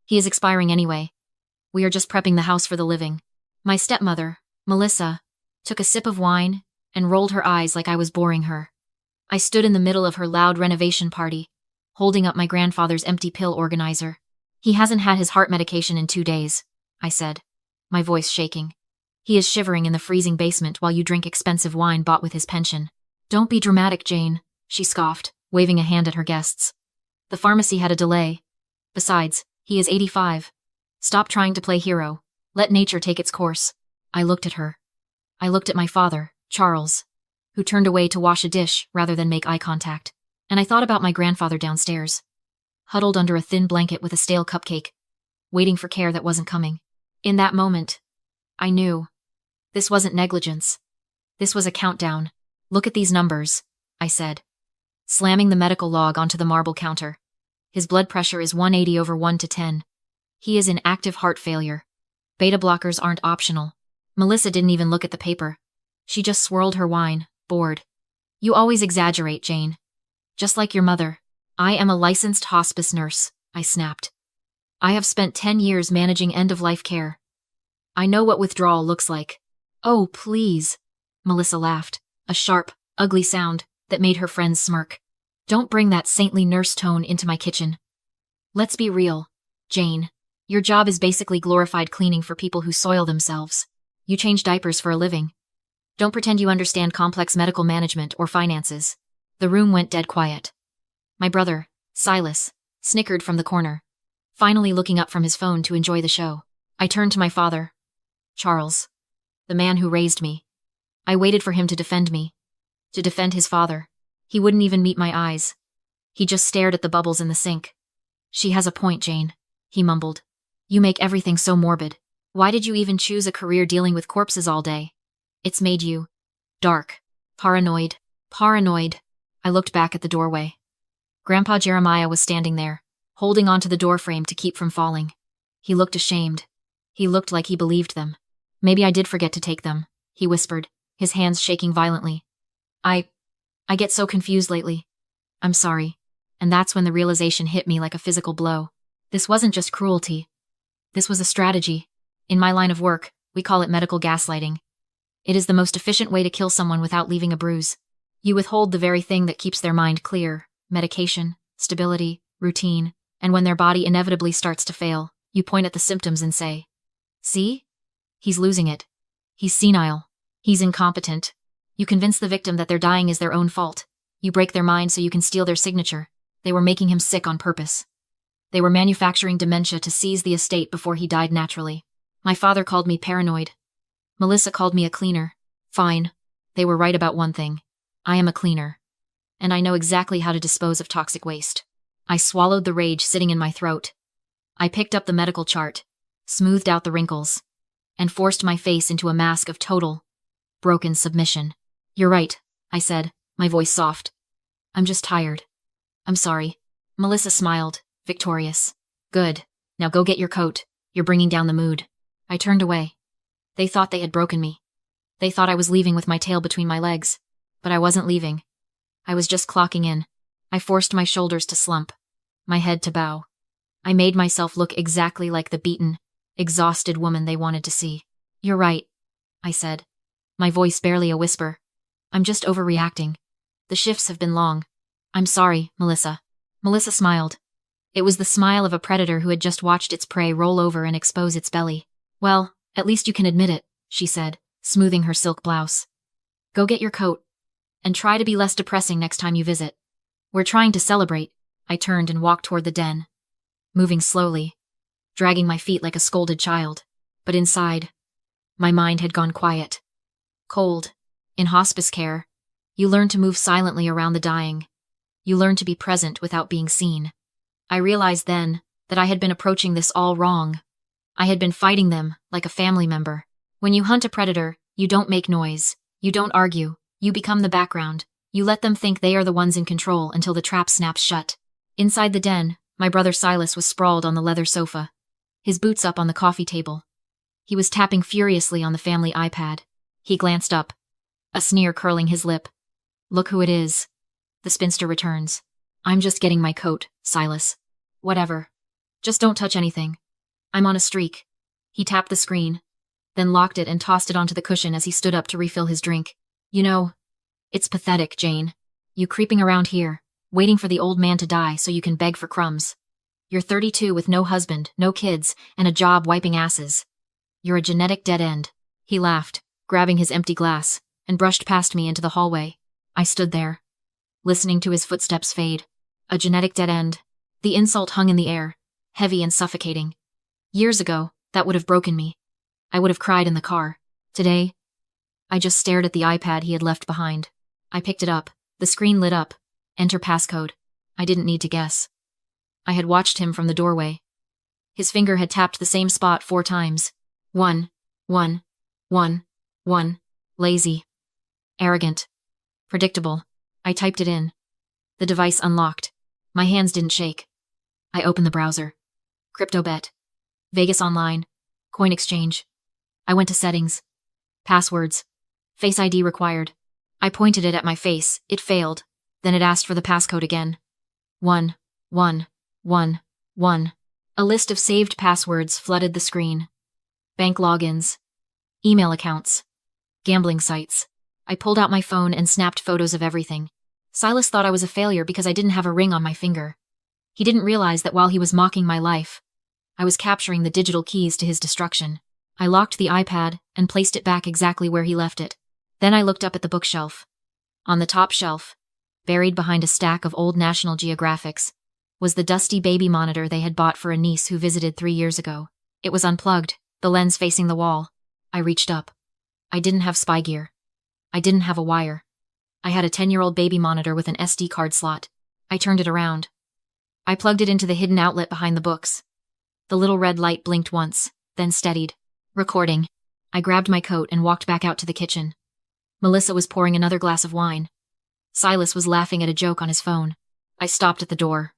He is expiring anyway. We are just prepping the house for the living. My stepmother, Melissa, took a sip of wine and rolled her eyes like I was boring her. I stood in the middle of her loud renovation party, holding up my grandfather's empty pill organizer. He hasn't had his heart medication in 2 days, I said, my voice shaking. He is shivering in the freezing basement while you drink expensive wine bought with his pension. Don't be dramatic, Jane, she scoffed, waving a hand at her guests. The pharmacy had a delay. Besides, he is 85. Stop trying to play hero. Let nature take its course. I looked at her. I looked at my father, Charles, who turned away to wash a dish rather than make eye contact. And I thought about my grandfather downstairs, huddled under a thin blanket with a stale cupcake, waiting for care that wasn't coming. In that moment, I knew. This wasn't negligence. This was a countdown. Look at these numbers, I said, slamming the medical log onto the marble counter. His blood pressure is 180 over 1 to 10. He is in active heart failure. Beta blockers aren't optional. Melissa didn't even look at the paper. She just swirled her wine, bored. You always exaggerate, Jane. Just like your mother. I am a licensed hospice nurse, I snapped. I have spent 10 years managing end-of-life care. I know what withdrawal looks like. Oh, please, Melissa laughed, a sharp, ugly sound that made her friends smirk. Don't bring that saintly nurse tone into my kitchen. Let's be real, Jane. Your job is basically glorified cleaning for people who soil themselves. You change diapers for a living. Don't pretend you understand complex medical management or finances. The room went dead quiet. My brother, Silas, snickered from the corner, finally looking up from his phone to enjoy the show. I turned to my father, Charles, the man who raised me. I waited for him to defend me, to defend his father. He wouldn't even meet my eyes. He just stared at the bubbles in the sink. She has a point, Jane, he mumbled. You make everything so morbid. Why did you even choose a career dealing with corpses all day? It's made you dark, paranoid. I looked back at the doorway. Grandpa Jeremiah was standing there, holding onto the doorframe to keep from falling. He looked ashamed. He looked like he believed them. Maybe I did forget to take them, he whispered, his hands shaking violently. I get so confused lately. I'm sorry. And that's when the realization hit me like a physical blow. This wasn't just cruelty. This was a strategy. In my line of work, we call it medical gaslighting. It is the most efficient way to kill someone without leaving a bruise. You withhold the very thing that keeps their mind clear: medication, stability, routine, and when their body inevitably starts to fail, you point at the symptoms and say, "See? He's losing it. He's senile. He's incompetent." You convince the victim that their dying is their own fault. You break their mind so you can steal their signature. They were making him sick on purpose. They were manufacturing dementia to seize the estate before he died naturally. My father called me paranoid. Melissa called me a cleaner. Fine. They were right about one thing. I am a cleaner. And I know exactly how to dispose of toxic waste. I swallowed the rage sitting in my throat. I picked up the medical chart, smoothed out the wrinkles, and forced my face into a mask of total, broken submission. You're right, I said, my voice soft. I'm just tired. I'm sorry. Melissa smiled, victorious. Good. Now go get your coat. You're bringing down the mood. I turned away. They thought they had broken me. They thought I was leaving with my tail between my legs. But I wasn't leaving. I was just clocking in. I forced my shoulders to slump, my head to bow. I made myself look exactly like the beaten, exhausted woman they wanted to see. You're right, I said, my voice barely a whisper. I'm just overreacting. The shifts have been long. I'm sorry, Melissa. Melissa smiled. It was the smile of a predator who had just watched its prey roll over and expose its belly. Well, at least you can admit it, she said, smoothing her silk blouse. Go get your coat. And try to be less depressing next time you visit. We're trying to celebrate. I turned and walked toward the den, moving slowly, dragging my feet like a scolded child. But inside, my mind had gone quiet. Cold. In hospice care, you learn to move silently around the dying. You learn to be present without being seen. I realized then that I had been approaching this all wrong. I had been fighting them like a family member. When you hunt a predator, you don't make noise. You don't argue. You become the background. You let them think they are the ones in control until the trap snaps shut. Inside the den, my brother Silas was sprawled on the leather sofa, his boots up on the coffee table. He was tapping furiously on the family iPad. He glanced up, a sneer curling his lip. Look who it is. The spinster returns. I'm just getting my coat, Silas. Whatever. Just don't touch anything. I'm on a streak. He tapped the screen, then locked it and tossed it onto the cushion as he stood up to refill his drink. You know, it's pathetic, Jane. You creeping around here, waiting for the old man to die so you can beg for crumbs. You're 32 with no husband, no kids, and a job wiping asses. You're a genetic dead end. He laughed, grabbing his empty glass, and brushed past me into the hallway. I stood there, listening to his footsteps fade. A genetic dead end. The insult hung in the air, heavy and suffocating. Years ago, that would have broken me. I would have cried in the car. Today, I just stared at the iPad he had left behind. I picked it up. The screen lit up. Enter passcode. I didn't need to guess. I had watched him from the doorway. His finger had tapped the same spot 4 times. 1, 1, 1, 1. Lazy. Arrogant. Predictable. I typed it in. The device unlocked. My hands didn't shake. I opened the browser. CryptoBet. Vegas Online. Coin exchange. I went to settings. Passwords. Face ID required. I pointed it at my face. It failed. Then it asked for the passcode again. 1, 1, 1, 1. A list of saved passwords flooded the screen. Bank logins. Email accounts. Gambling sites. I pulled out my phone and snapped photos of everything. Silas thought I was a failure because I didn't have a ring on my finger. He didn't realize that while he was mocking my life, I was capturing the digital keys to his destruction. I locked the iPad and placed it back exactly where he left it. Then I looked up at the bookshelf. On the top shelf, buried behind a stack of old National Geographics, was the dusty baby monitor they had bought for a niece who visited 3 years ago. It was unplugged, the lens facing the wall. I reached up. I didn't have spy gear. I didn't have a wire. I had a 10-year-old baby monitor with an SD card slot. I turned it around. I plugged it into the hidden outlet behind the books. The little red light blinked once, then steadied. Recording. I grabbed my coat and walked back out to the kitchen. Melissa was pouring another glass of wine. Silas was laughing at a joke on his phone. I stopped at the door.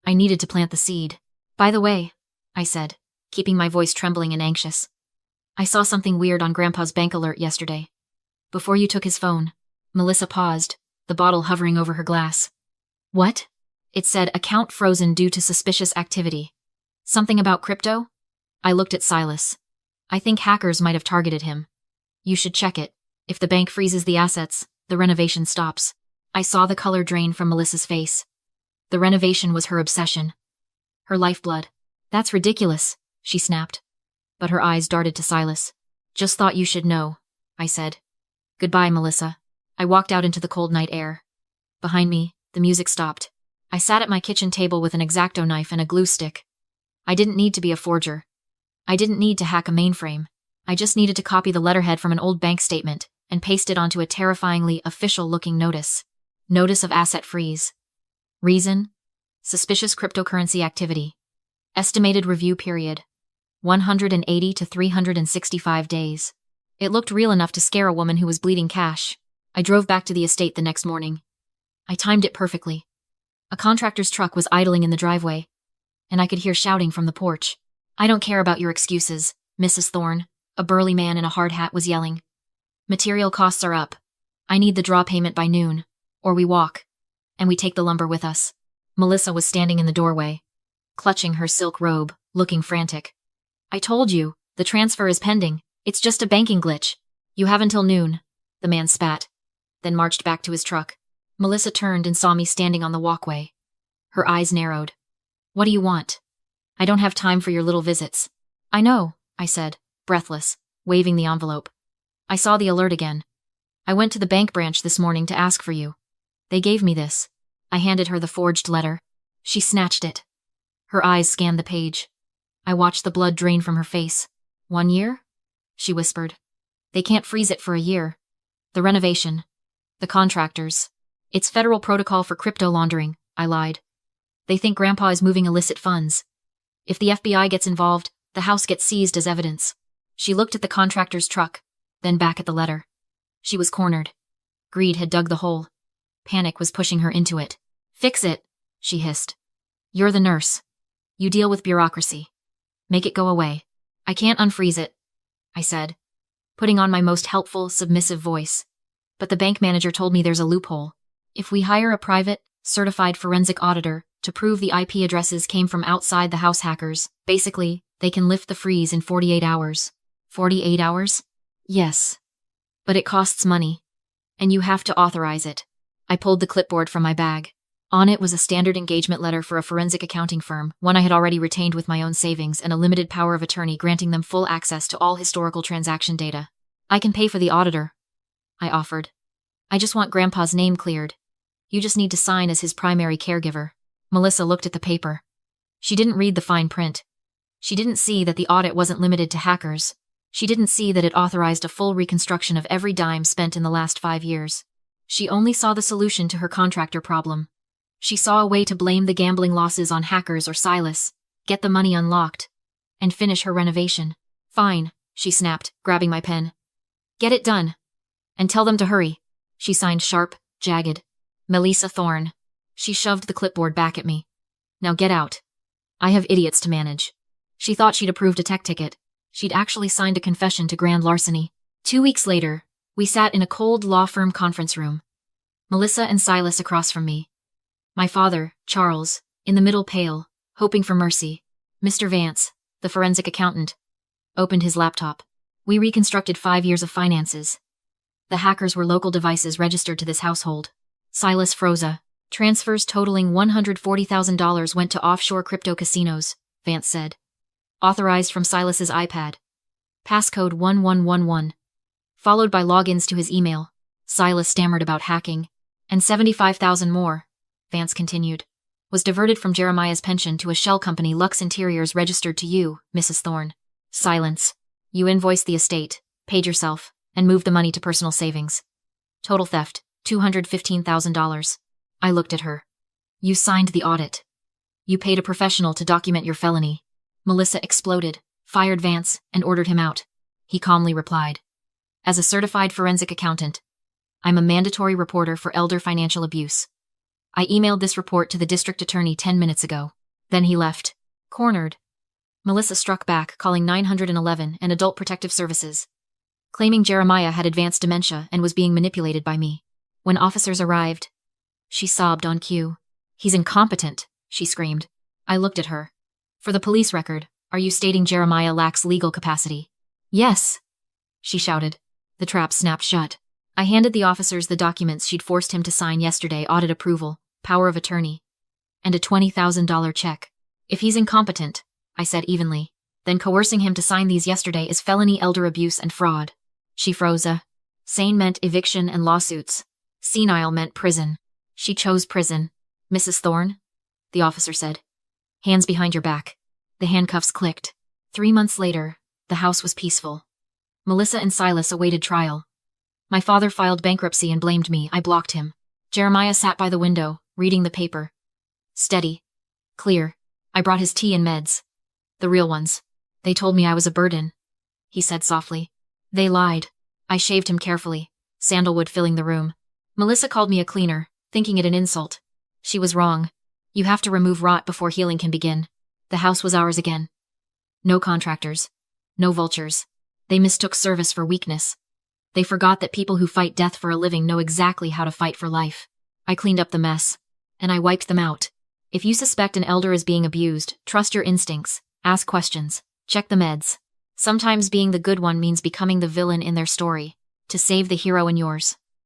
I needed to plant the seed. By the way, I said, keeping my voice trembling and anxious. I saw something weird on Grandpa's bank alert yesterday. Before you took his phone. Melissa paused, the bottle hovering over her glass. What? It said account frozen due to suspicious activity. Something about crypto? I looked at Silas. I think hackers might have targeted him. You should check it. If the bank freezes the assets, the renovation stops. I saw the color drain from Melissa's face. The renovation was her obsession. Her lifeblood. That's ridiculous, she snapped. But her eyes darted to Silas. Just thought you should know, I said. Goodbye, Melissa. I walked out into the cold night air. Behind me, the music stopped. I sat at my kitchen table with an X-Acto knife and a glue stick. I didn't need to be a forger. I didn't need to hack a mainframe. I just needed to copy the letterhead from an old bank statement and paste it onto a terrifyingly official-looking notice. Notice of asset freeze. Reason? Suspicious cryptocurrency activity. Estimated review period. 180 to 365 days. It looked real enough to scare a woman who was bleeding cash. I drove back to the estate the next morning. I timed it perfectly. A contractor's truck was idling in the driveway, and I could hear shouting from the porch. I don't care about your excuses, Mrs. Thorne, a burly man in a hard hat was yelling. Material costs are up. I need the draw payment by noon, or we walk, and we take the lumber with us. Melissa was standing in the doorway, clutching her silk robe, looking frantic. I told you, the transfer is pending. It's just a banking glitch. You have until noon, the man spat, then marched back to his truck. Melissa turned and saw me standing on the walkway. Her eyes narrowed. What do you want? I don't have time for your little visits. I know, I said, breathless, waving the envelope. I saw the alert again. I went to the bank branch this morning to ask for you. They gave me this. I handed her the forged letter. She snatched it. Her eyes scanned the page. I watched the blood drain from her face. 1 year? She whispered. They can't freeze it for a year. The renovation. The contractors. It's federal protocol for crypto laundering, I lied. They think Grandpa is moving illicit funds. If the FBI gets involved, the house gets seized as evidence. She looked at the contractor's truck, then back at the letter. She was cornered. Greed had dug the hole. Panic was pushing her into it. Fix it, she hissed. You're the nurse. You deal with bureaucracy. Make it go away. I can't unfreeze it, I said, putting on my most helpful, submissive voice. But the bank manager told me there's a loophole. If we hire a private, certified forensic auditor, to prove the IP addresses came from outside the house hackers. Basically, they can lift the freeze in 48 hours. 48 hours? Yes. But it costs money. And you have to authorize it. I pulled the clipboard from my bag. On it was a standard engagement letter for a forensic accounting firm, one I had already retained with my own savings, and a limited power of attorney granting them full access to all historical transaction data. I can pay for the auditor, I offered. I just want Grandpa's name cleared. You just need to sign as his primary caregiver. Melissa looked at the paper. She didn't read the fine print. She didn't see that the audit wasn't limited to hackers. She didn't see that it authorized a full reconstruction of every dime spent in the last 5 years. She only saw the solution to her contractor problem. She saw a way to blame the gambling losses on hackers or Silas, get the money unlocked, and finish her renovation. Fine, she snapped, grabbing my pen. Get it done. And tell them to hurry. She signed sharp, jagged. Melissa Thorne. She shoved the clipboard back at me. Now get out. I have idiots to manage. She thought she'd approved a tech ticket. She'd actually signed a confession to grand larceny. 2 weeks later, we sat in a cold law firm conference room. Melissa and Silas across from me. My father, Charles, in the middle pale, hoping for mercy. Mr. Vance, the forensic accountant, opened his laptop. We reconstructed 5 years of finances. The hackers were local devices registered to this household. Silas Froza. Transfers totaling $140,000 went to offshore crypto casinos, Vance said. Authorized from Silas's iPad. Passcode 1111. Followed by logins to his email. Silas stammered about hacking. And $75,000 more, Vance continued, was diverted from Jeremiah's pension to a shell company Lux Interiors registered to you, Mrs. Thorne. Silence. You invoiced the estate, paid yourself, and moved the money to personal savings. Total theft, $215,000. I looked at her. You signed the audit. You paid a professional to document your felony. Melissa exploded, fired Vance, and ordered him out. He calmly replied. As a certified forensic accountant, I'm a mandatory reporter for elder financial abuse. I emailed this report to the district attorney 10 minutes ago. Then he left. Cornered. Melissa struck back, calling 911 and Adult Protective Services, claiming Jeremiah had advanced dementia and was being manipulated by me. When officers arrived, she sobbed on cue. He's incompetent, she screamed. I looked at her. For the police record, are you stating Jeremiah lacks legal capacity? Yes, she shouted. The trap snapped shut. I handed the officers the documents she'd forced him to sign yesterday: audit approval, power of attorney, and a $20,000 check. If he's incompetent, I said evenly, then coercing him to sign these yesterday is felony elder abuse and fraud. She froze. Sane meant eviction and lawsuits. Senile meant prison. She chose prison. Mrs. Thorne? The officer said. Hands behind your back. The handcuffs clicked. 3 months later, the house was peaceful. Melissa and Silas awaited trial. My father filed bankruptcy and blamed me. I blocked him. Jeremiah sat by the window, reading the paper. Steady. Clear. I brought his tea and meds. The real ones. They told me I was a burden, he said softly. They lied. I shaved him carefully, sandalwood filling the room. Melissa called me a cleaner, thinking it an insult. She was wrong. You have to remove rot before healing can begin. The house was ours again. No contractors. No vultures. They mistook service for weakness. They forgot that people who fight death for a living know exactly how to fight for life. I cleaned up the mess. And I wiped them out. If you suspect an elder is being abused, trust your instincts. Ask questions. Check the meds. Sometimes being the good one means becoming the villain in their story, to save the hero in yours.